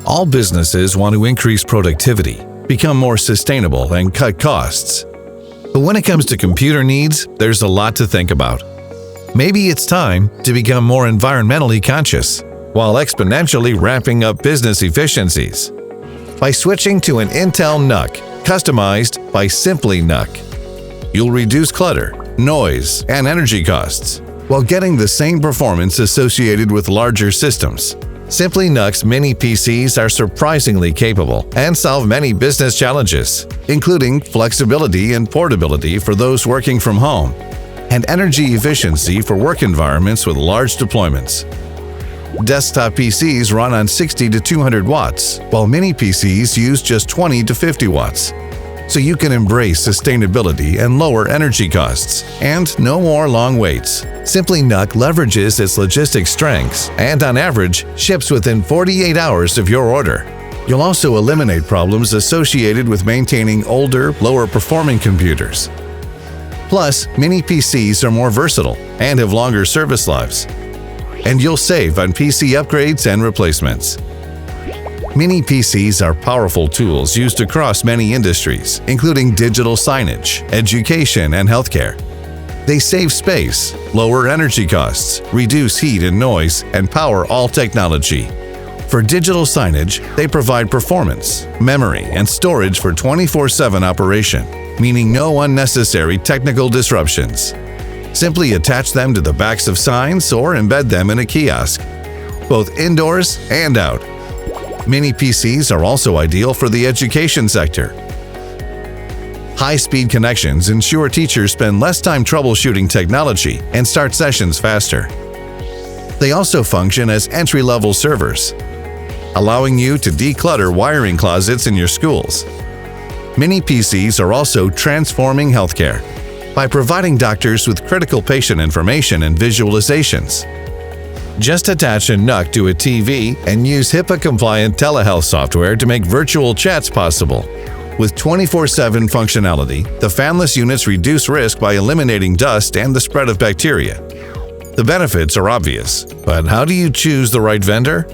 All businesses want to increase productivity, become more sustainable, and cut costs. But when it comes to computer needs, there's a lot to think about. Maybe it's time to become more environmentally conscious, while exponentially ramping up business efficiencies. By switching to an Intel NUC, customized by Simply NUC, you'll reduce clutter, noise, and energy costs, while getting the same performance associated with larger systems. Simply NUC's mini PCs are surprisingly capable and solve many business challenges, including flexibility and portability for those working from home, and energy efficiency for work environments with large deployments. Desktop PCs run on 60 to 200 watts, while mini PCs use just 20 to 50 watts. So you can embrace sustainability and lower energy costs, and no more long waits. Simply NUC leverages its logistics strengths and, on average, ships within 48 hours of your order. You'll also eliminate problems associated with maintaining older, lower-performing computers. Plus, mini PCs are more versatile and have longer service lives. And you'll save on PC upgrades and replacements. Mini PCs are powerful tools used across many industries, including digital signage, education, and healthcare. They save space, lower energy costs, reduce heat and noise, and power all technology. For digital signage, they provide performance, memory, and storage for 24/7 operation, meaning no unnecessary technical disruptions. Simply attach them to the backs of signs or embed them in a kiosk, both indoors and out. Mini PCs are also ideal for the education sector. High-speed connections ensure teachers spend less time troubleshooting technology and start sessions faster. They also function as entry-level servers, allowing you to declutter wiring closets in your schools. Mini PCs are also transforming healthcare by providing doctors with critical patient information and visualizations. Just attach a NUC to a TV and use HIPAA-compliant telehealth software to make virtual chats possible. With 24/7 functionality, the fanless units reduce risk by eliminating dust and the spread of bacteria. The benefits are obvious, but how do you choose the right vendor?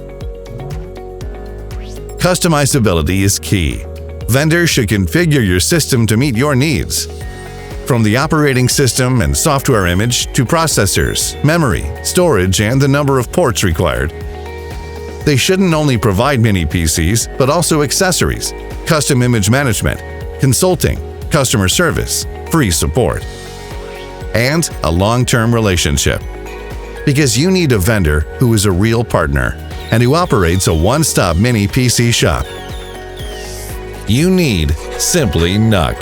Customizability is key. Vendors should configure your system to meet your needs. From the operating system and software image to processors, memory, storage, and the number of ports required. They shouldn't only provide mini PCs, but also accessories, custom image management, consulting, customer service, free support, and a long-term relationship. Because you need a vendor who is a real partner and who operates a one-stop mini PC shop. You need Simply NUC.